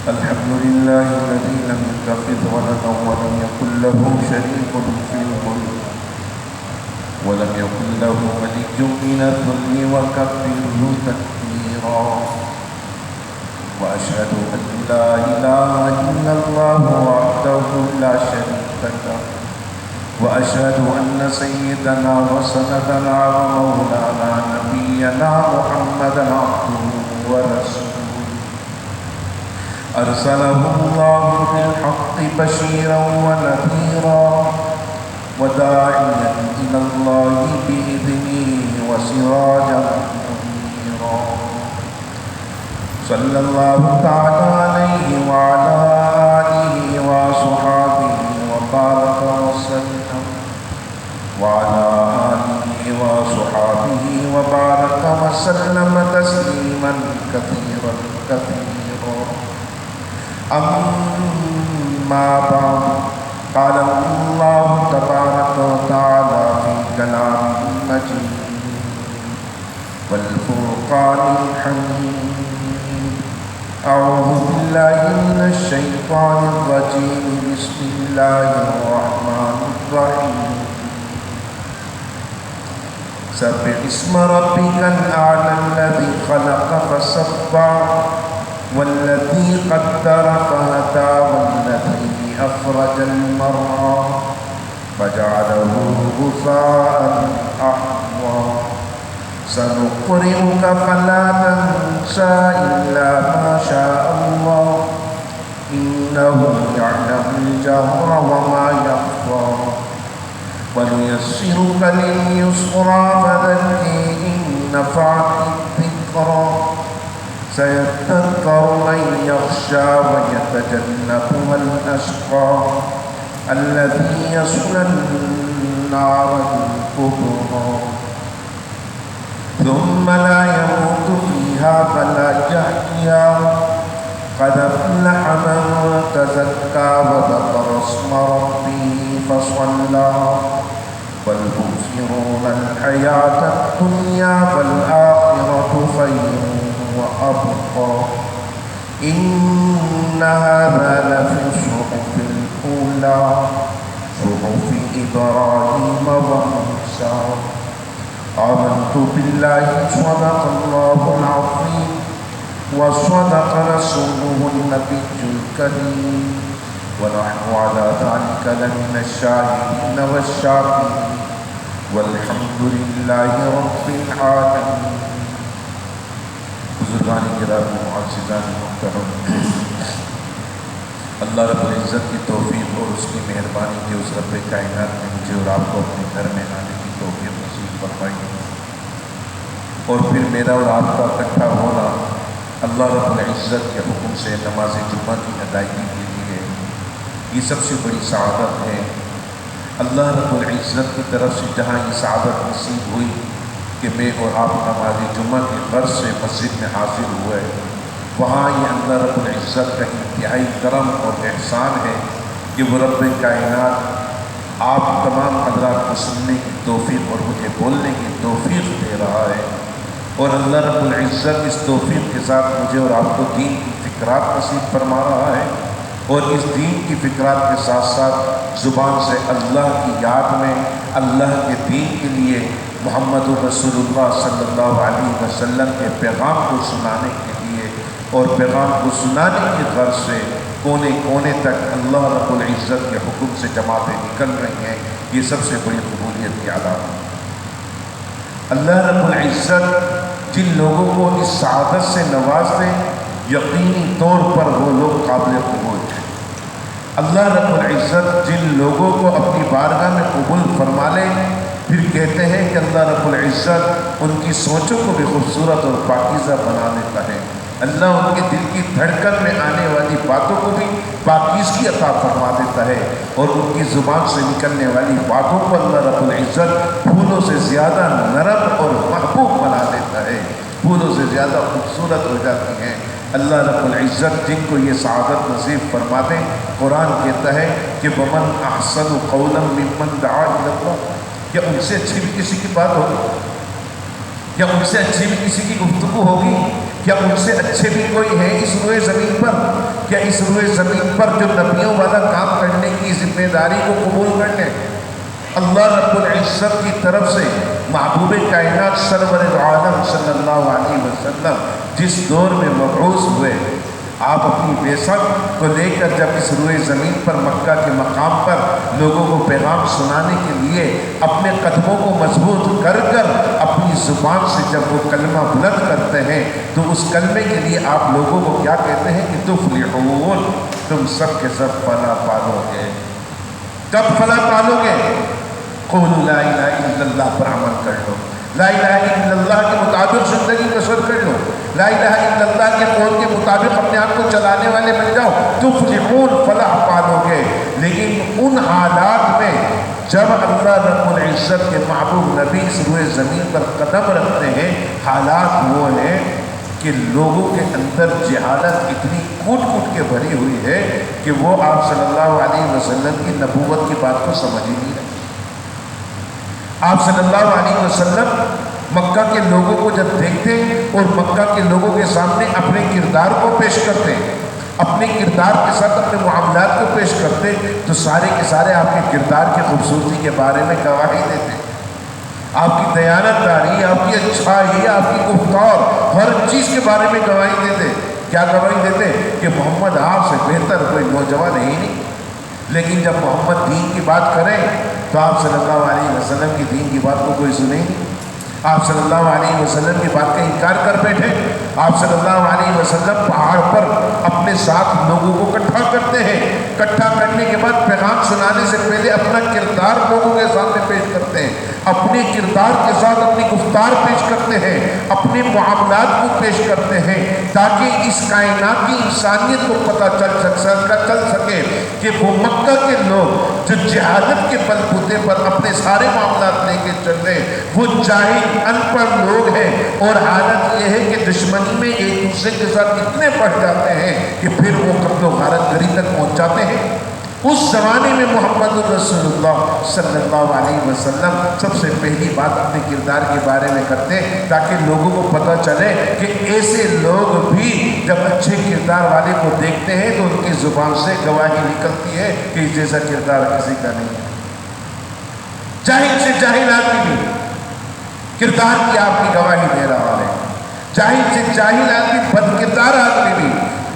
الحمد لله الذي لم يتخذ ولدا ولم يكن له شريك في الملك ولم يكن له ولي من الذل وكبره تكبيرا وأشهد أن لا إله إلا الله وحده لا شريك له وأشهد أن سيدنا وسندنا ومولانا نبينا محمدا عبده ورسوله أرسله الله بالحق بشيرا ونذيرا وداعيا إلى الله بإذنه وسراجا منيرا صلى الله تعالى عليه وعلى آله وصحبه وبارك وسلم وعلى آله وصحبه وبارك وسلم تسليما كثيرا كثيرا أما بعد قال الله تبارك وتعالى في كلامه المجيد والفرقان الحميد أعوذ بالله من الشيطان الرجيم بسم الله الرحمن الرحيم سبح اسم ربك الأعلى الذي خلق فسوى والذي قدر فهدى والذي أخرج المرعى فجعله غثاء أحوى سنقرئك فلا تنسى إلا ما شاء الله إنه يعلم الجهر وما يخفى ونيسرك لليسرى فذكر إن نفعت الذكرى سيذكر من يخشى ويتجنبها الأشقى الذي يصلى النار الكبرى ثم لا يموت فيها فلا يحيا قد أفلح من تزكى وذكر اسم ربه فصلى بل تؤثرون الحياة الدنيا والآخرة خير وأبقى إن هذا لفي الصحف الأولى صحف إبراهيم وموسى آمنت بالله صدق الله العظيم وصدق رسوله النبي الكريم ونحن على ذلك لمن الشاهدين والشاكرين والحمد لله رب العالمين. بزرگان گرامی معززان محترم، اللہ رب العزت کی توفیق اور اس کی مہربانی کی اس رب کائنات نے مجھے اور آپ کو اپنے گھر میں آنے کی توفیق نصیب فرمائی اور پھر میرا اور آپ کا اکٹھا ہونا اللہ رب العزت کے حکم سے نماز جمعہ کی ادائیگی کے لیے یہ سب سے بڑی سعادت ہے۔ اللہ رب العزت کی طرف سے جہاں یہ سعادت نصیب ہوئی کہ میں اور آپ نماز جمعہ کے غرض سے مسجد میں حاضر ہوئے، وہاں یہ اللہ رب العزت کا انتہائی کرم اور احسان ہے کہ وہ رب کائنات آپ تمام حضرات کو سننے کی توفیق اور مجھے بولنے کی توفیق دے رہا ہے، اور اللہ رب العزت اس توفیق کے ساتھ مجھے اور آپ کو دین کی فکرات نصیب فرما رہا ہے، اور اس دین کی فکرات کے ساتھ ساتھ زبان سے اللہ کی یاد میں اللہ کے دین کے لیے محمد رسول اللہ صلی اللہ علیہ وسلم کے پیغام کو سنانے کے لیے اور پیغام کو سنانے کی غرض سے کونے کونے تک اللہ رب العزت کے حکم سے جماعتیں نکل رہی ہیں، یہ سب سے بڑی قبولیت کی علامت۔ اللہ رب العزت جن لوگوں کو اس سعادت سے نواز دیں یقینی طور پر وہ لوگ قابل قبول ہیں۔ اللہ رب العزت جن لوگوں کو اپنی بارگاہ میں قبول فرما لے پھر کہتے ہیں کہ اللہ رب العزت ان کی سوچوں کو بھی خوبصورت اور پاکیزہ بنا دیتا ہے، اللہ ان کے دل کی دھڑکن میں آنے والی باتوں کو بھی پاکیزگی عطا فرما دیتا ہے، اور ان کی زبان سے نکلنے والی باتوں کو اللہ رب العزت پھولوں سے زیادہ نرم اور محبوب بنا دیتا ہے، پھولوں سے زیادہ خوبصورت ہو جاتی ہیں۔ اللہ رب العزت جن کو یہ سعادت نصیب فرما دیں، قرآن کہتا ہے کہ وَمَنْ أَحْسَنُ قَوْلًا مِّمَّنْ دَعَا إِلَى اللَّهِ، کیا ان سے اچھی بھی کسی کی بات ہوگی؟ کیا ان سے اچھی بھی کسی کی گفتگو ہوگی؟ کیا ان سے اچھے بھی کوئی ہیں اس روئے زمین پر؟ کیا اس روئے زمین پر جو نبیوں والا کام کرنے کی ذمہ داری کو قبول کر لیں؟ اللہ رب العزت کی طرف سے محبوب کائنات سرور عالم صلی اللہ علیہ وسلم جس دور میں مبعوث ہوئے، آپ اپنی بیسک کو لے کر جب اس روئے زمین پر مکہ کے مقام پر لوگوں کو پیغام سنانے کے لیے اپنے قدموں کو مضبوط کر کر اپنی زبان سے جب وہ کلمہ بلند کرتے ہیں تو اس کلمے کے لیے آپ لوگوں کو کیا کہتے ہیں کہ تفلحون، تم سب کے سب فلاح پالو گے۔ کب فلاح پالو گے؟ قولوا لا الہ الا اللہ پر عمل کر لو، لا الہ الا اللہ کے مطابق زندگی بسر کر لو، لا الہ الا اللہ کے قول کے مطابق اپنے آپ کو چلانے والے بن جاؤ، تفلحون، فلاح پالو گے۔ لیکن ان حالات میں جب اللہ رب العزت کے محبوب نبی اس روئے زمین پر قدم رکھتے ہیں، حالات وہ ہیں کہ لوگوں کے اندر جہالت اتنی کوٹ کوٹ کے بھری ہوئی ہے کہ وہ آپ صلی اللہ علیہ وسلم کی نبوت کی بات کو سمجھ ہی نہیں رہے۔ آپ صلی اللہ علیہ وسلم مکہ کے لوگوں کو جب دیکھتے اور مکہ کے لوگوں کے سامنے اپنے کردار کو پیش کرتے، اپنے کردار کے ساتھ اپنے معاملات کو پیش کرتے، تو سارے کے سارے آپ کے کردار کی خوبصورتی کے بارے میں گواہی دیتے، آپ کی دیانت داری، آپ کی اچھائی، آپ کی گفتار، ہر چیز کے بارے میں گواہی دیتے۔ کیا گواہی دیتے؟ کہ محمد آپ سے بہتر کوئی نوجوان ہے ہی نہیں۔ لیکن جب محمد دین کی بات کریں تو آپ صلی اللہ علیہ وسلم کی دین کی بات کو کوئی سنے نہیں، آپ صلی اللہ علیہ وسلم کی بات کا انکار کر بیٹھے۔ آپ صلی اللہ علیہ وسلم پہاڑ پر اپنے ساتھ لوگوں کو اکٹھا کرتے ہیں، اکٹھا کرنے کے بعد پیغام سنانے سے پہلے اپنا کردار لوگوں کے سامنے پیش کرتے ہیں، اپنے کردار کے ساتھ اپنی گفتار پیش کرتے ہیں، اپنے معاملات کو پیش کرتے ہیں، تاکہ اس کائنات کی انسانیت کو پتہ چل سکے کہ وہ مکہ کے لوگ جو جہالت کے بل بوتے پر اپنے سارے معاملات لے کے چل رہے، وہ جاہل ان پڑھ لوگ ہیں، اور حالت یہ ہے کہ دشمنی میں ایک دوسرے کے ساتھ اتنے بڑھ جاتے ہیں کہ پھر وہ قتل و غارت گری تک پہنچ جاتے ہیں۔ اس زمانے میں محمد رسول اللہ صلی اللہ علیہ وسلم سب سے پہلی بات اپنے کردار کے بارے میں کرتے تاکہ لوگوں کو پتہ چلے کہ ایسے لوگ بھی جب اچھے کردار والے کو دیکھتے ہیں تو ان کی زبان سے گواہی نکلتی ہے کہ اس جیسا کردار کسی کا نہیں ہے۔ جاہل سے جاہل آدمی بھی کردار کی آپ کی گواہی دے رہا ہے، جاہل سے جاہل آدمی، بد کردار آدمی بھی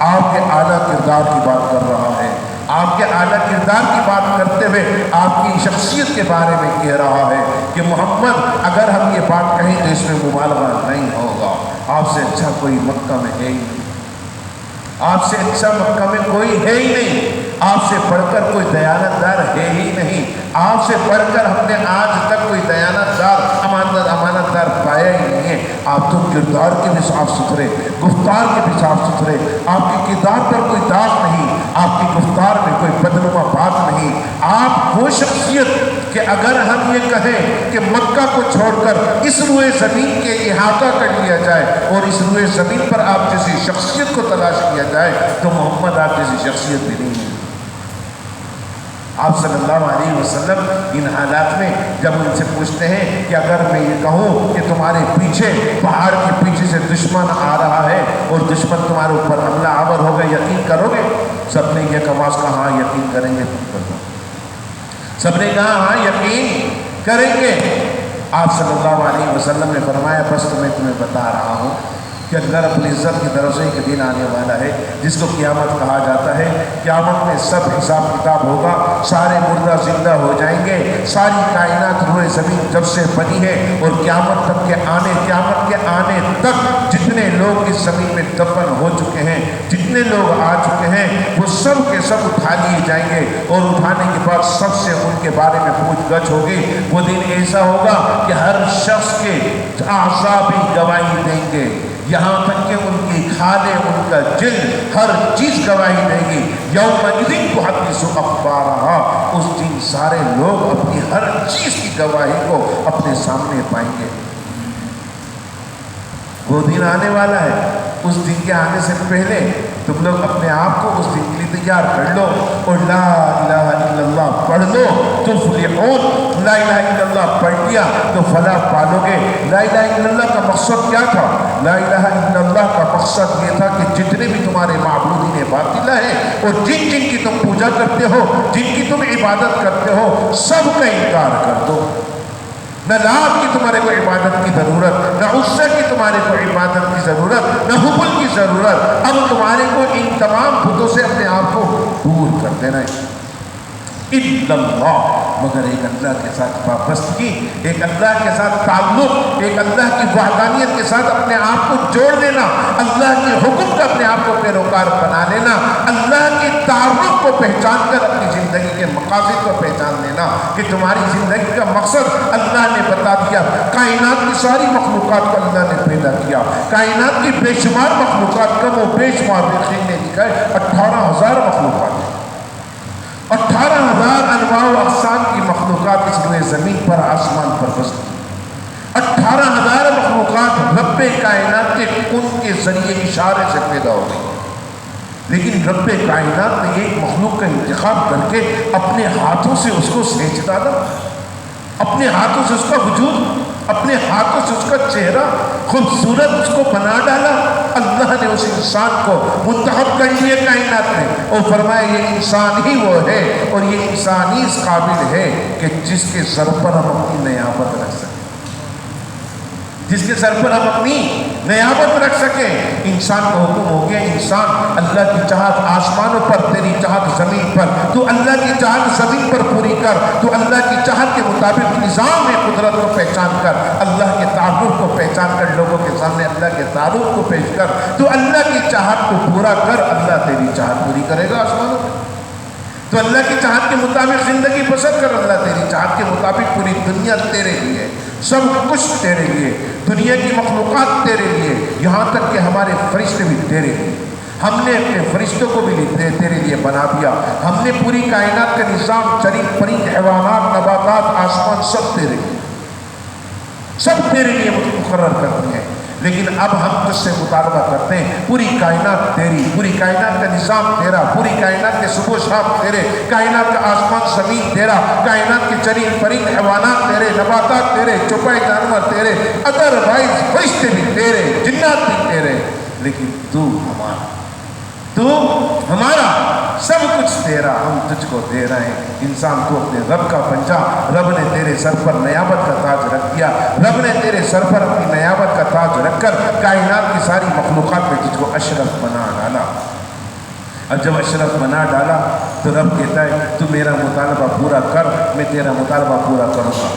آپ کے اعلیٰ کردار کی بات کر رہا ہے، آپ کے اعلیٰ کردار کی بات کرتے ہوئے آپ کی شخصیت کے بارے میں کہہ رہا ہے کہ محمد اگر ہم یہ بات کہیں تو اس میں مبالغہ نہیں ہوگا، آپ سے اچھا کوئی مکہ میں ہے ہی نہیں، آپ سے اچھا مکہ میں کوئی ہے ہی نہیں، آپ سے بڑھ کر کوئی دیانت دار ہے ہی نہیں، آپ سے بڑھ کر ہم نے آج تک کوئی دیانت دار امانت دار پایا ہی نہیں ہے۔ آپ تو کردار کے بھی صاف ستھرے، گفتار کے بھی صاف ستھرے، آپ کی کردار پر کوئی داغ نہیں، آپ کی گفتار میں کوئی بدنما بات نہیں، آپ وہ شخصیت کہ اگر ہم یہ کہیں کہ مکہ کو چھوڑ کر اس روئے زمین کے احاطہ کر لیا جائے اور اس روئے زمین پر آپ جیسی شخصیت کو تلاش کیا جائے تو محمد آپ جیسی شخصیت بھی نہیں ہے۔ آپ صلی اللہ علیہ وسلم ان حالات میں جب ان سے پوچھتے ہیں کہ اگر میں یہ کہوں کہ تمہارے پیچھے پہاڑ کے پیچھے سے دشمن آ رہا ہے اور دشمن تمہارے اوپر حملہ آور ہوگا، یقین کرو گے؟ سب نے یہ کماز کہا ہاں یقین کریں گے، سب نے کہا ہاں یقین کریں گے۔ آپ صلی اللہ علیہ وسلم نے فرمایا بس تو میں تمہیں بتا رہا ہوں کہ اللہ رب العزت کی طرف سے ایک دن آنے والا ہے جس کو قیامت کہا جاتا ہے۔ قیامت میں سب حساب کتاب ہوگا، سارے مردہ زندہ ہو جائیں گے، ساری کائنات روئے زمین جب سے بنی ہے اور قیامت کے آنے تک جتنے لوگ اس زمین میں دفن ہو چکے ہیں، جتنے لوگ آ چکے ہیں، وہ سب کے سب اٹھا لیے جائیں گے اور اٹھانے کے بعد سب سے ان کے بارے میں پوچھ گچھ ہوگی۔ وہ دن ایسا ہوگا کہ ہر شخص کے اعضاء بھی گواہی دیں گے، یہاں تک کہ ان کی کھالیں، ان کا جلد، ہر چیز گواہی دے گی۔ یومئذ تحدث اخبارہا، اس دن سارے لوگ اپنی ہر چیز کی گواہی کو اپنے سامنے پائیں گے۔ وہ دن آنے والا ہے اس دن کے آنے سے پہلے تم لوگ اپنے آپ کو اس دن کے لیے تیار کر لو اور لا الہ الا اللہ پڑھ لو تفلحون۔ لا الہ الا اللہ پڑھ لیا تو فلاح پالو گے۔ لا الہ الا اللہ کا مقصد کیا تھا؟ لا الہ الا اللہ کا مقصد یہ تھا کہ جتنے بھی تمہارے معبودین باطلہ ہیں اور جن جن کی تم پوجا کرتے ہو، جن کی تم عبادت کرتے ہو، سب کا انکار کر دو۔ نہ لات کی تمہارے کو عبادت کی ضرورت، نہ عزا کی تمہارے کو عبادت کی ضرورت، نہ حبل کی ضرورت۔ اب تمہارے کو ان تمام بتوں سے اپنے آپ کو دور کر دینا ہے۔ الا اللہ، مگر ایک اللہ کے ساتھ وابستگی، ایک اللہ کے ساتھ تعلق، ایک اللہ کی وحدانیت کے ساتھ اپنے آپ کو جوڑ لینا، اللہ کے حکم کا اپنے آپ کو پیروکار بنا لینا، اللہ کے تعارف کو پہچان کر اپنی زندگی کے مقاصد کو پہچان لینا کہ تمہاری زندگی کا مقصد اللہ نے بتا دیا۔ کائنات کی ساری مخلوقات کو اللہ نے پیدا کیا، کائنات کی بے شمار مخلوقات کا وہ بے شمار نے لکھا ہے 18,000 مخلوقات ہیں، 18,000 انواع و اقسام کی مخلوقات اس روئے زمین پر آسمان پر بستی۔ 18,000 مخلوقات رب کائنات کے کن کے ذریعے اشارے سے پیدا ہو گئی، لیکن رب کائنات نے ایک مخلوق کا انتخاب کر کے اپنے ہاتھوں سے اس کو سینچ ڈالا، اپنے ہاتھوں سے اس کا وجود، اپنے ہاتھوں سے اس کا چہرہ خوبصورت اس کو بنا ڈالا۔ اللہ نے اس انسان کو منتخب کر لیے کائنات میں اور فرمایا یہ انسان ہی وہ ہے اور یہ انسان ہی اس قابل ہے کہ جس کے سر پر ہم اپنی نیابت رکھ سکیں، جس کے سر پر ہم اپنی نیابت رکھ سکیں۔ انسان کو حکم ہو گیا، انسان اللہ کی چاہت آسمانوں پر، تیری چاہت زمین پر، تو اللہ کی چاہت زمین پر پوری کر، تو اللہ کی چاہت کے مطابق نظام میں قدرت کو پہچان کر، اللہ کے تعارف کو پہچان کر، لوگوں کے سامنے اللہ کے تعارف کو پیش کر، تو اللہ کی چاہت کو پورا کر، اللہ تیری چاہت پوری کرے گا آسمانوں میں۔ تو اللہ کی چاہت کے مطابق زندگی بسر کر، اللہ تیری چاہت کے مطابق پوری دنیا تیرے لیے، سب کچھ تیرے لیے، دنیا کی مخلوقات تیرے لیے، یہاں تک کہ ہمارے فرشتے بھی تیرے لیے۔ ہم نے اپنے فرشتوں کو بھی تیرے لیے بنا دیا، ہم نے پوری کائنات کا نظام، چرند پرند، حیوانات، نباتات، آسمان، سب تیرے لیے، سب تیرے لیے مقرر کرتے ہیں۔ لیکن اب ہم تجھ سے مطالبہ کرتے ہیں، پوری کائنات تیری، پوری کائنات کا نظام تیرا، پوری کائنات کے صبح و شام تیرے، کائنات کا آسمان زمین تیرا، کائنات کے چرند پرند حیوانات تیرے، نباتات تیرے، چوپائے جانور تیرے، ادروائز فرشتے بھی تیرے، جنات بھی تیرے، لیکن تو ہمارا، تو ہمارا، سب کچھ تیرا، ہم تجھ کو دے رہے ہیں۔ انسان کو اپنے رب کا بنجا، رب نے تیرے سر پر نیابت کا تاج رکھ دیا، رب نے تیرے سر پر اپنی نیابت کا تاج رکھ کر کائنات کی ساری مخلوقات میں تجھ کو اشرف بنا ڈالا۔ اب جب اشرف بنا ڈالا تو رب کہتا ہے تو میرا مطالبہ پورا کر، میں تیرا مطالبہ پورا کروں گا۔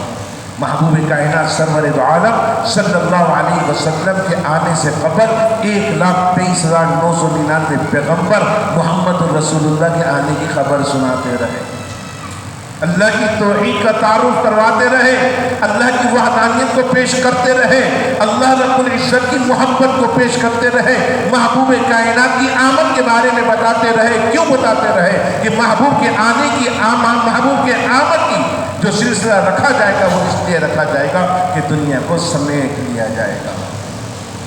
محبوب کائنات سرور دو عالم صلی اللہ علیہ وسلم کے آنے سے قبل 1,23,999 پیغمبر محمد الرسول اللہ کے آنے کی خبر سناتے رہے، اللہ کی توحید کا تعارف کرواتے رہے، اللہ کی وحدانیت کو پیش کرتے رہے، اللہ رب العزت کی محبت کو پیش کرتے رہے، محبوب کائنات کی آمد کے بارے میں بتاتے رہے۔ کیوں بتاتے رہے؟ کہ محبوب کے آنے کی، محبوب کے آمد کی جو سلسلہ رکھا جائے گا وہ اس لیے رکھا جائے گا کہ دنیا کو سمیٹ لیا جائے گا،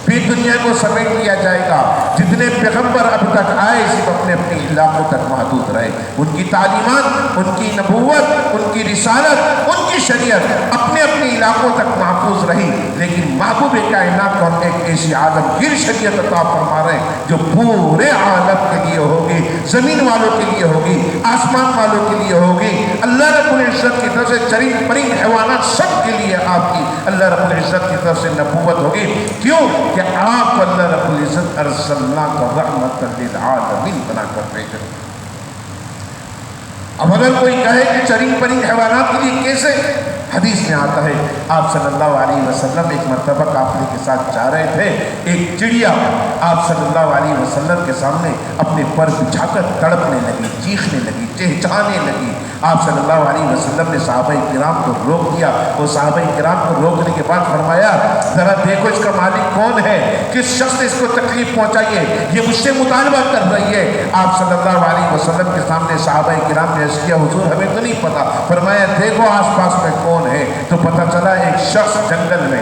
پھر دنیا کو سمیٹ لیا جائے گا۔ جتنے پیغمبر اب تک آئے صرف اپنے اپنے علاقوں تک محدود رہے، ان کی تعلیمات، ان کی نبوت، ان کی رسالت، ان کی شریعت اپنے اپنے علاقوں تک محفوظ رہی، لیکن محبوب کائنات کو ہم ایک ایسی عالمگیر شریعت عطا فرما رہے ہیں جو پورے عالم کے لیے ہوگی، زمین والوں کے لیے ہوگی، آسمان والوں کے لیے ہوگی۔ اللہ رب العزت کی طرف سے چرند پرند حیوانات سب کے لیے آپ کی اللہ رب العزت کی طرف سے نبوت ہوگی۔ کیوں؟ کہ آپ کو اللہ رب العزت ارسلنا کا رحمت للعالمین بنا کر بھیجا۔ اب اگر کوئی کہے کہ چرند پرند حیوانات کے لیے کیسے، حدیث میں آتا ہے آپ صلی اللہ علیہ وسلم ایک مرتبہ قافلے کے ساتھ جا رہے تھے، ایک چڑیا آپ صلی اللہ علیہ وسلم کے سامنے اپنے پر بچھا کر تڑپنے لگی، چیخنے لگی، چہچہانے لگی۔ آپ صلی اللہ علیہ وسلم نے صحابہ کرام کو روک دیا، وہ صحابہ کرام کو روکنے کے بعد فرمایا ذرا دیکھو اس کا مالک کون ہے، کس شخص نے اس کو تکلیف پہنچائی ہے، یہ مجھ سے مطالبہ کر رہی ہے۔ آپ صلی اللہ علیہ وسلم کے سامنے صحابہ کرام نے عرض کیا حضور ہمیں تو نہیں پتا۔ فرمایا دیکھو آس پاس میں کون ہے، تو پتہ چلا ایک شخص جنگل میں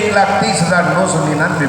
1,23,999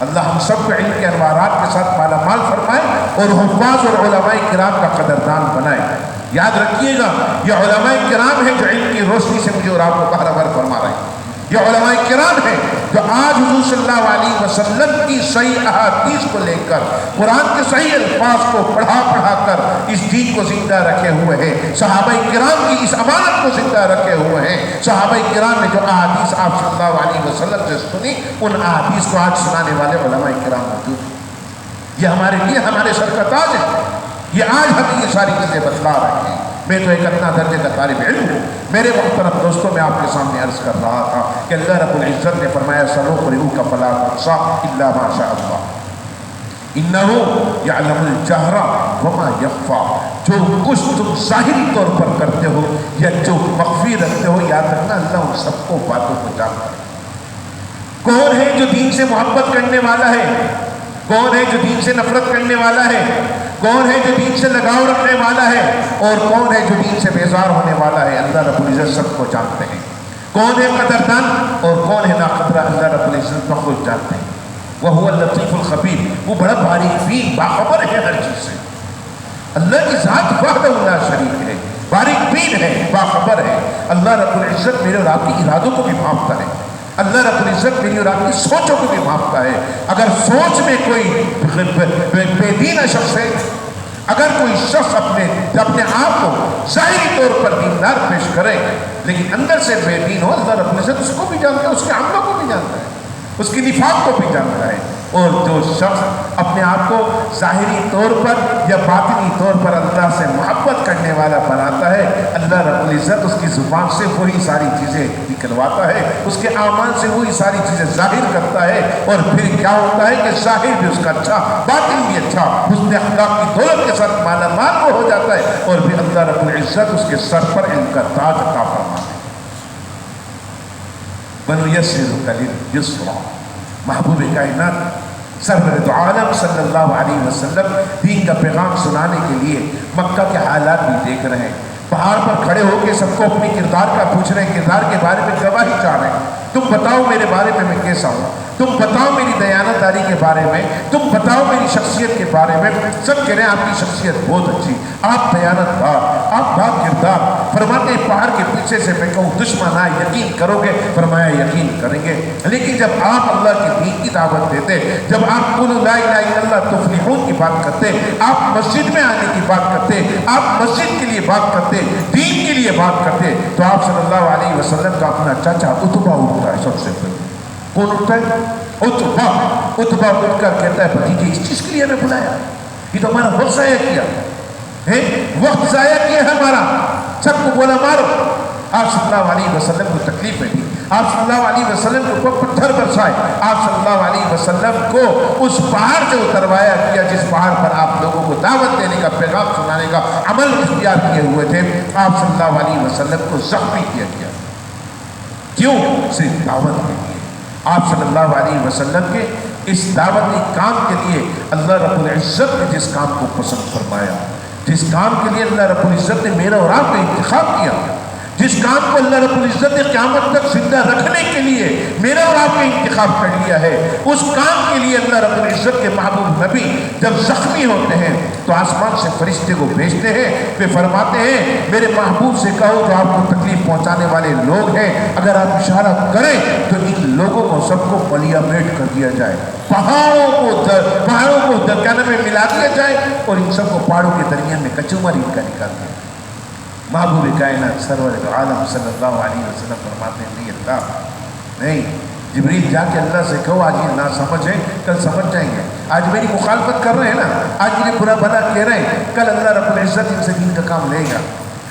اللہ ہم سب کو علم کے انوارات کے ساتھ مالا مال فرمائے اور حفاظ اور علماء کرام کا قدردان بنائے۔ یاد رکھیے گا یہ علماء کرام ہیں جو علم کی روشنی سے مجھے اور آپ کو باخبر فرما رہے ہیں۔ یہ علماء کرام ہیں جو آج حضور صلی اللہ علیہ وسلم کی صحیح احادیث کو لے کر قرآن کے صحیح الفاظ کو پڑھا کر اس دین کو زندہ رکھے ہوئے ہیں۔ صحابہ کرام کی اس امانت کو زندہ رکھے ہوئے ہیں۔ صحابہ کرام نے جو احادیث آپ صلی اللہ علیہ وسلم سے سنی ان احادیث کو آج سنانے والے علماء کرام موجود ہیں۔ یہ ہمارے لیے ہمارے سر کا تاج ہے۔ یہ آج ہمیں یہ ساری چیزیں بتلا رہے ہیں۔ میں تو ایک اتنا درجے کا طالب علم ہوں۔ میرے محترم دوستوں میں آپ کے سامنے عرض کر رہا تھا کہ اللہ رب العزت نے فرمایا سنقرئک فلا تنسى الا ما شاء اللہ انہ یعلم الجہر وما یخفی۔ جو کچھ تم ظاہری طور پر کرتے ہو یا جو مخفی رکھتے ہو، یاد رکھنا اللہ ان سب کو باتوں کو جانتا ہے۔ کون ہے جو دین سے محبت کرنے والا ہے؟ کون ہے جو دین سے نفرت کرنے والا ہے؟ کون ہے جو دین سے لگاؤ رکھنے والا ہے؟ اور کون ہے جو دین سے بیزار ہونے والا ہے؟ اللہ رب العزت سب کو جانتے ہیں۔ کون ہے قدردان اور کون ہے ناقدرہ؟ اللہ رب العزت کو خود جانتے ہیں۔ وَهُوَ اللَّطِيفُ الْخَبِيرُ، وہ بڑا باریک بین باخبر ہے ہر چیز سے۔ اللہ کی ذات وحدہ لا شریک ہے، باریک بین ہے، باخبر ہے۔ اللہ رب العزت میرے اور آپ کی ارادوں کو بھی بھانپتا ہے۔ اللہ رب العزت میری اور آپ کی سوچوں کو بھی بھانپتا ہے۔ اگر سوچ میں کوئی بے دین شخص ہے، اگر کوئی شخص اپنے آپ کو ظاہری طور پر دیندار پیش کرے لیکن اندر سے بے دین ہو، اللہ رب العزت اس کو بھی جانتا ہے، اس کے عملوں کو بھی جانتا ہے، اس کی نفاق کو بھی جانتا ہے۔ اور جو شخص اپنے آپ کو ظاہری طور پر یا باطنی طور پر اللہ سے محبت کرنے والا بناتا ہے، اللہ رب العزت اس کی زبان سے وہی ساری چیزیں نکلواتا ہے، اس کے اعمال سے وہی ساری چیزیں ظاہر کرتا ہے۔ اور پھر کیا ہوتا ہے کہ ظاہر بھی اس کا اچھا، باطن بھی اچھا، حسن اخلاق کی دولت کے ساتھ مالا مال وہ ہو جاتا ہے، اور پھر اللہ رب العزت اس کے سر پر علم کا تاج عطا فرماتا ہے۔ وَنُيَسِّرُكَ لِلْيُسْرَىٰ، محبوب کائنات سرور دو عالم صلی اللہ علیہ وسلم دین کا پیغام سنانے کے لیے مکہ کے حالات بھی دیکھ رہے ہیں۔ پہاڑ پر کھڑے ہو کے سب کو اپنی کردار کا پوچھ رہے ہیں، کردار کے بارے میں گواہی چاہ رہے ہیں۔ تم بتاؤ میرے بارے میں کیسا ہوں، تم بتاؤ میری دیانتداری کے بارے میں، تم بتاؤ میری شخصیت کے بارے میں۔ سب کہہ رہے ہیں آپ کی شخصیت بہت اچھی، آپ دیانتدار، آپ با کردار۔ فرماتے ہیں پہاڑ کے پیچھے سے میں کہوں دشمن آئے یقین کرو گے؟ فرمایا یقین کریں گے۔ لیکن جب آپ اللہ کے دین کی دعوت دیتے، جب آپ قولوا لا الہ الا اللہ تفلحون کی بات کرتے، آپ مسجد میں آنے کی بات کرتے، آپ مسجد کے لیے بات کرتے، دین کے لیے بات کرتے، تو آپ صلی اللہ علیہ وسلم کا اپنا چاچا عتبہ اٹھتا ہے سب سے پہلے۔ کون اٹھتا ہے؟ عتبہ اٹھ کر کہتا ہے بھتیجے اس چیز کے لیے ہمیں بلایا، یہ تو ہمارا وقت ضائع کیا ہے، وقت ضائع کیا ہے ہمارا، سب کو بولا مارو۔ آپ صلی اللہ علیہ وسلم کو تکلیف ہے، آپ صلی اللہ علیہ وسلم کے اوپر پتھر برسائے، آپ صلی اللہ علیہ وسلم کو اس پہاڑ سے اتروایا کیا جس پہاڑ پر آپ لوگوں کو دعوت دینے کا، پیغام سنانے کا عمل اختیار کیے ہوئے تھے۔ آپ صلی اللہ علیہ وسلم کو زخمی کیا گیا، کیوں؟ صرف دعوت کے لیے۔ آپ صلی اللہ علیہ وسلم کے اس دعوتی کام کے لیے اللہ رب العزت نے جس کام کو پسند فرمایا، جس کام کے لیے اللہ رب العزت نے میرا اور آپ کا انتخاب کیا، جس کام کو اللہ رب العزت نے قیامت تک زندہ رکھنے کے لیے میرا اور آپ کا انتخاب کر لیا ہے، اس کام کے لیے اللہ رب العزت کے محبوب نبی جب زخمی ہوتے ہیں تو آسمان سے فرشتے کو بھیجتے ہیں، پھر فرماتے ہیں میرے محبوب سے کہو جو آپ کو تکلیف پہنچانے والے لوگ ہیں، اگر آپ اشارہ کریں تو ان لوگوں کو سب کو پلیامٹ کر دیا جائے، پہاڑوں کو درمیان میں ملا دیا جائے اور ان سب کو پہاڑوں کے درمیان میں کچومر ان کا نکال دیا۔ محبوب کائنات سرور دو عالم صلی اللہ علیہ وسلم فرماتے ہیں نہیں اللہ نہیں، جبریل جا کے اللہ سے کہو آج یہ نہ سمجھ ہے کل سمجھ جائیں گے، آج میری مخالفت کر رہے ہیں نا، آج میرے برا بھلا کہہ رہے ہیں، کل اللہ رب العزت ان سے دین کا کام لے گا۔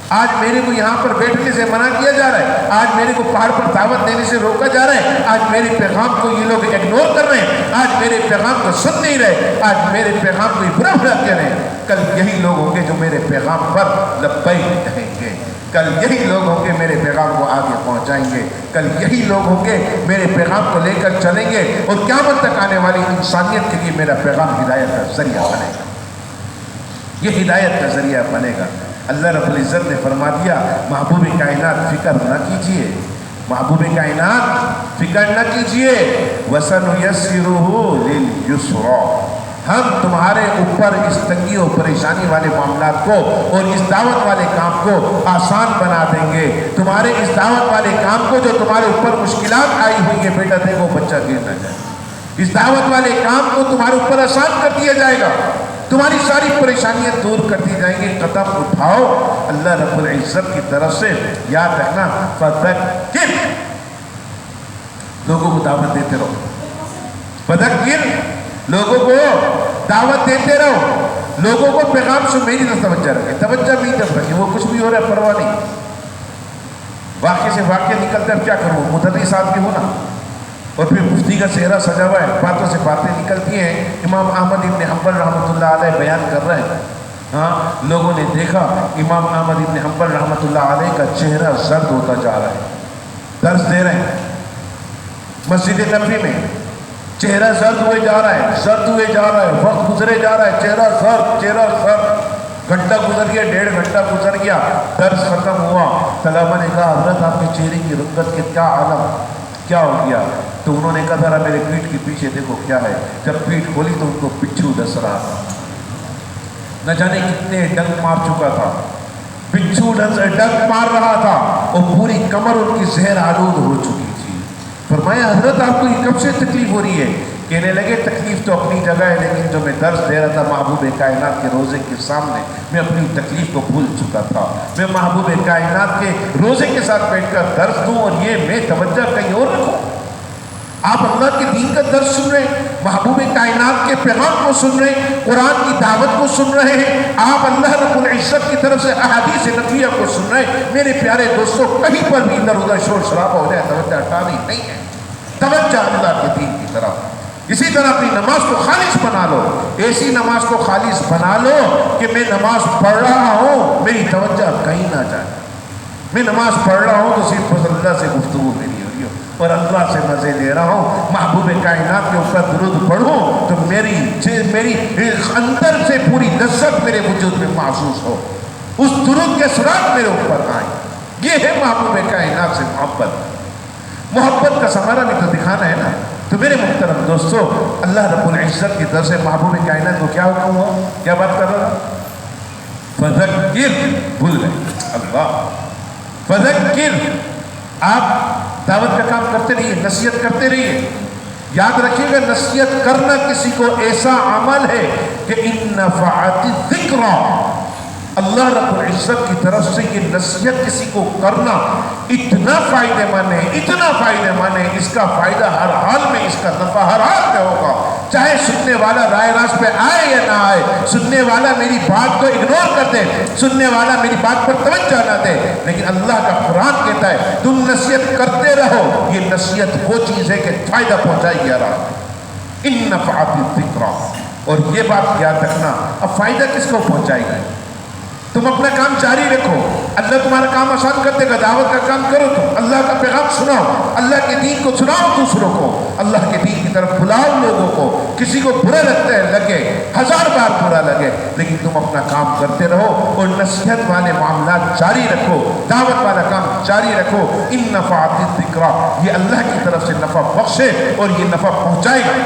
آج میرے کو یہاں پر بیٹھنے سے منع کیا جا رہا ہے، آج میرے کو پہاڑ پر دعوت دینے سے روکا جا رہا ہے، آج میرے پیغام کو یہ لوگ اگنور کر رہے ہیں، آج میرے پیغام کو سن نہیں رہے، آج میرے پیغام کو یہ برا بھلا کہہ رہے ہیں، کل یہی لوگ ہوں گے جو میرے پیغام پر لبیک کہیں گے، کل یہی لوگ ہوں گے میرے پیغام کو آگے پہنچائیں گے، کل یہی لوگ ہوں گے میرے پیغام کو لے کر چلیں گے، اور قیامت تک آنے والی انسانیت کے لیے میرا پیغام ہدایت کا ذریعہ بنے گا، یہ ہدایت کا ذریعہ بنے گا۔ اللہ رب العزت نے فرما دیا محبوب کائنات فکر نہ کیجئے، محبوب کائنات فکر نہ کیجئے، وَسَنُيَسِّرُهُ لِلْيُسْرَى، ہم تمہارے اوپر اس تنگی اور پریشانی والے معاملات کو اور اس دعوت والے کام کو آسان بنا دیں گے۔ تمہارے اس دعوت والے کام کو جو تمہارے اوپر مشکلات آئی ہوئی ہے، بیٹا دیکھو بچہ گر نہ جائے، اس دعوت والے کام کو تمہارے اوپر آسان کر دیا جائے گا، تمہاری ساری پریشانیاں دور کر دی جائیں گی۔ قدم اٹھاؤ اللہ رب العزت کی طرف سے، یاد رکھنا فذکر، لوگوں کو دعوت دیتے رہو، فذکر، لوگوں کو دعوت دیتے رہو، لوگوں کو پیغام سے میری طرف توجہ رکھے، توجہ میری طرف رکھے، وہ کچھ بھی ہو رہا ہے پرواہ نہیں، واقعے سے واقعہ نکلتا ہے، کیا کروں، مدرس آدمی ہونا، اور پھر مفتی کا چہرہ سجا ہوا ہے، باتوں سے باتیں نکلتی ہیں۔ امام احمد ابن حنبل رحمۃ اللہ علیہ بیان کر رہے ہیں، ہاں لوگوں نے دیکھا امام احمد ابن حنبل رحمۃ اللہ علیہ کا چہرہ زرد ہوتا جا رہا ہے، درس دے رہے ہیں مسجد نبوی میں، چہرہ زرد ہوئے جا رہا ہے، زرد ہوئے جا رہا ہے، وقت گزرے جا رہا ہے، چہرہ زرد، گھنٹہ گزر گیا، 1.5 گھنٹہ گزر گیا، درس ختم ہوا، طلبہ نے کہا حضرت آپ کے چہرے کی رنگت کے کیا عالم، کیا ہو گیا؟ تو انہوں نے کہا ذرا میرے پیٹھ کے پیچھے دیکھو کیا ہے۔ جب پیٹھ کھولی تو ان کو بچھو ڈس رہا تھا، نہ جانے کتنے ڈنک مار چکا تھا، بچھو ڈنک مار رہا تھا اور پوری کمر ان کی زہر آلود ہو چکی تھی۔ فرمایا حضرت آپ کو یہ کب سے تکلیف ہو رہی ہے؟ کہنے لگے تکلیف تو اپنی جگہ ہے، لیکن جو میں درس دے رہا تھا محبوب کائنات کے روزے کے سامنے، میں اپنی تکلیف کو بھول چکا تھا، میں محبوب کائنات کے روزے کے ساتھ بیٹھ کر درس دوں اور یہ میں توجہ کہیں اور رکھوں۔ آپ اللہ کے دین کا درس سن رہے ہیں، محبوب کائنات کے پیغام کو سن رہے ہیں، قرآن کی دعوت کو سن رہے ہیں، آپ اللہ رب العزت کی طرف سے احادیث نبویہ کو سن رہے ہیں۔ میرے پیارے دوستوں، کہیں پر بھی ادھر ادھر شور شرابہ ہو جائے توجہ ہٹانی نہیں ہے، توجہ اللہ کے دین کی طرف۔ اسی طرح اپنی نماز کو خالص بنا لو، ایسی نماز کو خالص بنا لو کہ میں نماز پڑھ رہا ہوں میری توجہ کہیں نہ جائے، میں نماز پڑھ رہا ہوں تو صرف اللہ سے گفتگو میری ہو رہی ہو اور اللہ سے مزے لے رہا ہوں، محبوب کائنات کے اوپر درود پڑھوں تو میری اندر سے پوری لذت میرے وجود میں محسوس ہو، اس درود کے اثرات میرے اوپر آئیں۔ یہ ہے محبوب کائنات سے محبت کا ثمرہ بھی تو دکھانا ہے نا۔ تو میرے محترم دوستو، اللہ رب العزت کی طرف سے محبوب کائنات کو کیا حکم ہوا؟ کیا بات کر رہا تھا؟ فذکر، بھول گئے اللہ، فذکر، آپ دعوت کا کام کرتے رہیے، نصیحت کرتے رہیے۔ یاد رکھیے گا نصیحت کرنا کسی کو ایسا عمل ہے کہ ان نفعت الذکریٰ، اللہ رب العزت کی طرف سے یہ نصیحت کسی کو کرنا اتنا فائدہ مند ہے، اتنا فائدہ مند ہے، اس کا فائدہ ہر حال میں، اس کا نفع ہر حال میں ہوگا، چاہے سننے والا رائے راست پہ آئے یا نہ آئے، سننے والا میری بات کو اگنور کر دے، سننے والا میری بات پر توجہ نہ دے، لیکن اللہ کا قرآن کہتا ہے تم نصیحت کرتے رہو، یہ نصیحت وہ چیز ہے کہ فائدہ پہنچائے گی آرام، ان نفعت الذکریٰ۔ اور یہ بات یاد رکھنا، اب فائدہ کس کو پہنچائے گا؟ تم اپنا کام جاری رکھو، اللہ تمہارا کام آسان کر دے گا، دعوت کا کام کرو، تم اللہ کا پیغام سناؤ، اللہ کے دین کو سناؤ دوسروں کو، اللہ کے دین کی طرف بلاؤ لوگوں کو۔ کسی کو برا لگتا ہے لگے، 1000 بار برا لگے، لیکن تم اپنا کام کرتے رہو اور نصیحت والے معاملات جاری رکھو، دعوت والا کام جاری رکھو۔ ان نفعت الذکریٰ، یہ اللہ کی طرف سے نفع بخشے اور یہ نفع پہنچائے گا۔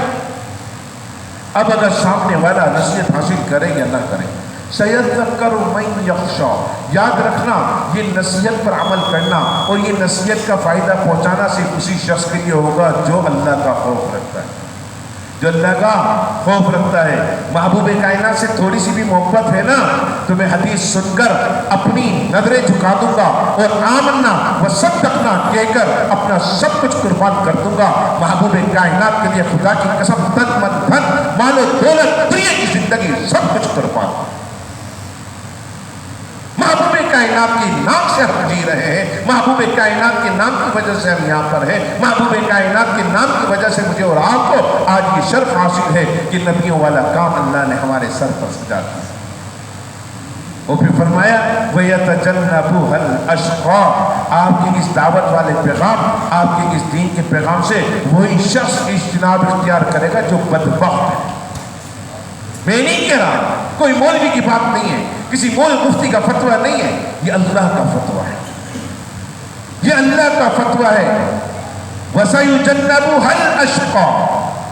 اب اگر سامنے والا نصیحت حاصل کرے یا نہ کرے، سَيَذَّكَّرُ مَن يَخْشَىٰ، یاد رکھنا یہ نصیحت پر عمل کرنا اور یہ نصیحت کا فائدہ پہنچانا صرف اسی شخص کے لیے ہوگا جو اللہ کا خوف رکھتا ہے، جو اللہ کا خوف رکھتا ہے۔ محبوب کائنات سے تھوڑی سی بھی محبت ہے نا تو میں حدیث سن کر اپنی نظریں جھکا دوں گا اور آمنا و صدقنا کہہ کر اپنا سب کچھ قربان کر دوں گا محبوب کائنات کے لیے۔ خدا کی قسم، تن من دھن مال و دولت دنیا کی زندگی سب کچھ قربان، محبوب کائنات کے نام سے ہم جی رہے ہیں، محبوب کائنات کے نام کی وجہ سے ہم یہاں پر ہیں، محبوب کائنات کے نام کی وجہ سے مجھے اور آپ کو آج یہ شرف حاصل ہے کہ نبیوں والا کام اللہ نے ہمارے سر پر سجا دیا۔ اور پھر فرمایا وَيَتَجَنَّبُهَا الْأَشْقَى، آپ کی اس دعوت والے پیغام، آپ کے اس دین کے پیغام سے وہی شخص اجتناب اختیار کرے گا جو بدبخت ہے۔ میں نہیں کہہ رہا، کوئی مولوی کی بات نہیں ہے، کسی مول مفتی کا فتویٰ نہیں ہے، یہ اللہ کا فتویٰ ہے، یہ اللہ کا فتویٰ ہے۔ وَسَيُجَنَّبُهَا الْأَشْقَى،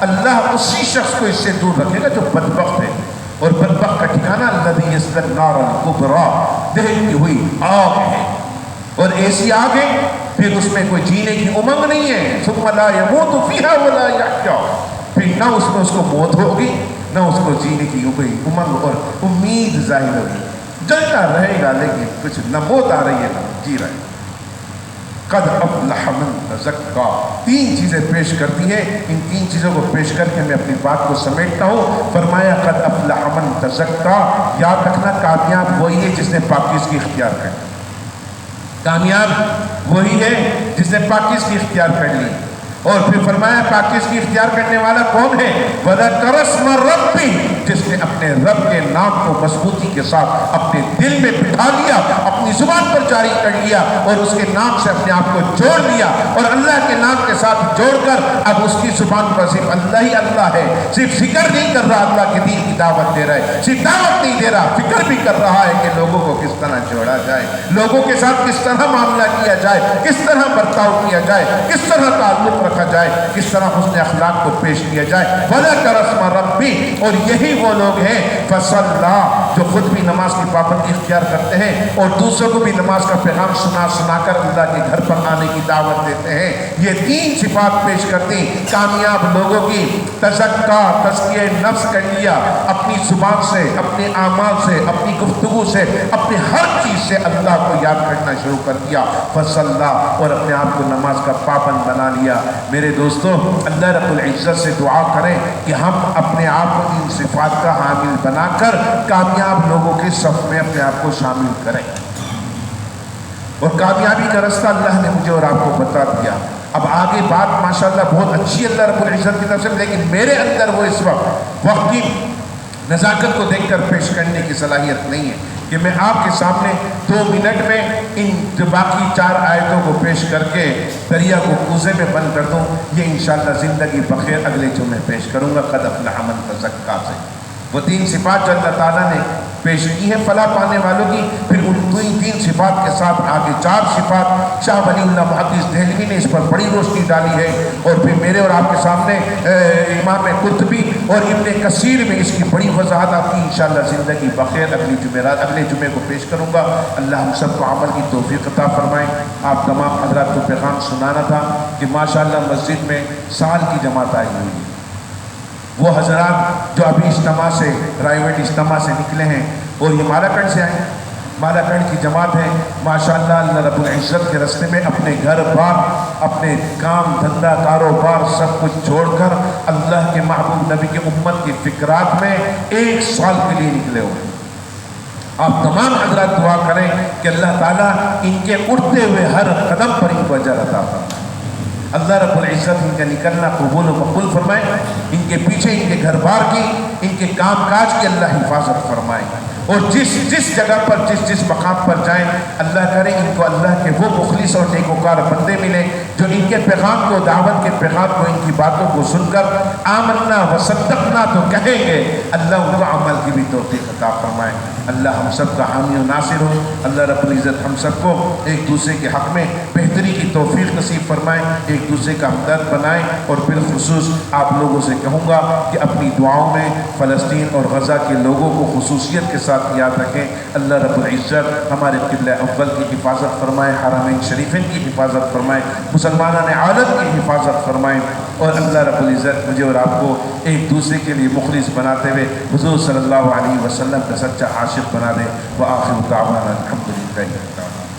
اللہ اسی شخص کو اس سے دور رکھے گا جو بدبخت ہے، اور بدبخت کا ٹھکانہ الَّذِي يَصْلَى النَّارَ الْكُبْرَى، دہتی ہوئی آگ ہے، اور ایسی آگ ہے پھر اس میں کوئی جینے کی امنگ نہیں ہے۔ ثُمَّ لَا يَمُوتُ فِيهَا وَلَا يَحْيَا، پھر نہ اس میں اس کو موت ہوگی نہ اس کو جینے کی کوئی امنگ اور امید ظاہر ہوگی، جلتا رہے گا لیکن کچھ نہ موت آ رہی ہے نہ جی رہا ہے۔ قد افلح من تزکا، تین چیزیں پیش کرتی ہے، ان تین چیزوں کو پیش کر کے میں اپنی بات کو سمیٹتا ہوں۔ فرمایا قد افلح من تزکا، یاد رکھنا کامیاب وہی ہے جس نے پاکیزگی اختیار کر لی، کامیاب وہی ہے جس نے پاکیزگی اختیار کر لی۔ اور پھر فرمایا پاکیزگی اختیار کرنے والا کون ہے؟ وَذَكَرَ اسْمَ رَبِّهِ، جس نے اپنے رب کے نام کو مضبوطی کے ساتھ اپنے دل میں بٹھا لیا، اپنی زبان پر جاری کر لیا، اور اس کے نام سے اپنے آپ کو جوڑ لیا، اور اللہ کے نام کے ساتھ جوڑ کر اب اس کی زبان پر صرف اللہ ہی اللہ ہے، صرف فکر نہیں کر رہا اللہ کے دین کی دعوت دے رہا ہے، صرف دعوت نہیں دے رہا، فکر بھی کر رہا ہے کہ لوگوں کو کس طرح جوڑا جائے، لوگوں کے ساتھ کس طرح معاملہ کیا جائے، کس طرح برتاؤ کیا جائے، کس طرح تعلق رکھا جائے، کس طرح حسن اخلاق کو پیش کیا جائے۔ وَذَكَرَ اسْمَ رَبِّهِ، اور یہی وہ لوگ ہیں فَصَلَّى، جو خود بھی نماز کی پابندی اختیار کرتے ہیں اور دوسروں کو بھی نماز کا پیغام سنا کر اللہ کے گھر پر آنے کی دعوت دیتے ہیں۔ یہ تین صفات پیش کرتی کامیاب لوگوں کی۔ تزکا، تزکیہ نفس کر لیا، اپنی زبان سے، اپنے اعمال سے، اپنی گفتگو سے، اپنی ہر چیز سے اللہ کو یاد کرنا شروع کر دیا۔ فصلہ، اور اپنے آپ کو نماز کا پابند بنا لیا۔ میرے دوستو، اللہ رب العزت سے دعا کریں کہ ہم اپنے آپ کو ان صفات کا حامل بنا کر کامیاب لوگوں کے صف میں اپنے آپ کو شامل کریں، اور کامیابی کا رستہ اللہ نے مجھے اور آپ کو بتا دیا۔ اب آگے بات ماشاءاللہ بہت اچھی اللہ رب العزت کی طرف سے، لیکن میرے اندر وہ اس وقت کی نزاکت کو دیکھ کر پیش کرنے کی صلاحیت نہیں ہے کہ میں آپ کے سامنے 2 منٹ میں ان باقی 4 آیتوں کو پیش کر کے دریا کو کوزے میں بند کر دوں۔ یہ انشاءاللہ زندگی بخیر اگلے جمعے پیش کروں گا۔ قد افلح من تزکا سے وہ 3 صفات جو اللہ تعالیٰ نے پیش کی ہے فلاح پانے والوں کی، پھر ان 3 صفات کے ساتھ آگے 4 صفات شاہ ولی اللہ محدث دہلوی نے اس پر بڑی روشنی ڈالی ہے، اور پھر میرے اور آپ کے سامنے امام قرطبی اور ابن کثیر میں اس کی بڑی وضاحت آپ کی انشاءاللہ زندگی بخیر اگلے جمعے کو پیش کروں گا۔ اللہ ہم سب کو عمل کی توفیق عطا فرمائیں۔ آپ تمام حضرات کو پیغام سنانا تھا کہ ماشاءاللہ مسجد میں سال کی جماعت آئی ہوئی ہے۔ وہ حضرات جو ابھی اجتماع سے پرائیویٹ اجتماع سے نکلے ہیں اور یہ مالاکنڈ سے آئے، مالاکنڈ کی جماعت ہے ماشاءاللہ، اللہ رب العزت کے راستے میں اپنے گھر بار، اپنے کام دھندا کاروبار سب کچھ چھوڑ کر اللہ کے محبوب نبی کی امت کی فکرات میں 1 سال کے لیے نکلے ہوئے۔ آپ تمام حضرات دعا کریں کہ اللہ تعالیٰ ان کے اٹھتے ہوئے ہر قدم پر ان کو اجر عطا فرمائے۔ اللہ رب العزت ان کا نکلنا قبول و مقبول فرمائے، ان کے پیچھے ان کے گھر بار کی، ان کے کام کاج کی اللہ حفاظت فرمائے، اور جس جگہ پر جس مقام پر جائیں اللہ کرے ان کو اللہ کے وہ مخلص اور نیکوکار بندے ملیں جو ان کے پیغام کو، دعوت کے پیغام کو، ان کی باتوں کو سن کر آمنا و صدقنا تو کہیں گے، اللہ ان کو عمل کی بھی توفیق عطا فرمائے۔ اللہ ہم سب کا حامی و ناصر ہو۔ اللہ رب العزت ہم سب کو ایک دوسرے کے حق میں بہتری کی توفیق نصیب فرمائے، ایک دوسرے کا ہمدرد بنائیں، اور بالخصوص آپ لوگوں سے کہوں گا کہ اپنی دعاؤں میں فلسطین اور غزہ کے لوگوں کو خصوصیت کے ساتھ یاد رکھیں۔ اللہ رب العزت ہمارے قبلہ اول کی حفاظت فرمائے، حرمین شریفین کی حفاظت فرمائے، مسلمانان عالم کی حفاظت فرمائے، اور اللہ رب العزت مجھے اور آپ کو ایک دوسرے کے لیے مخلص بناتے ہوئے حضور صلی اللہ علیہ وسلم کا سچا عاشق بنا دے۔ وآخر دعوانا الحمدللہ رب العالمین۔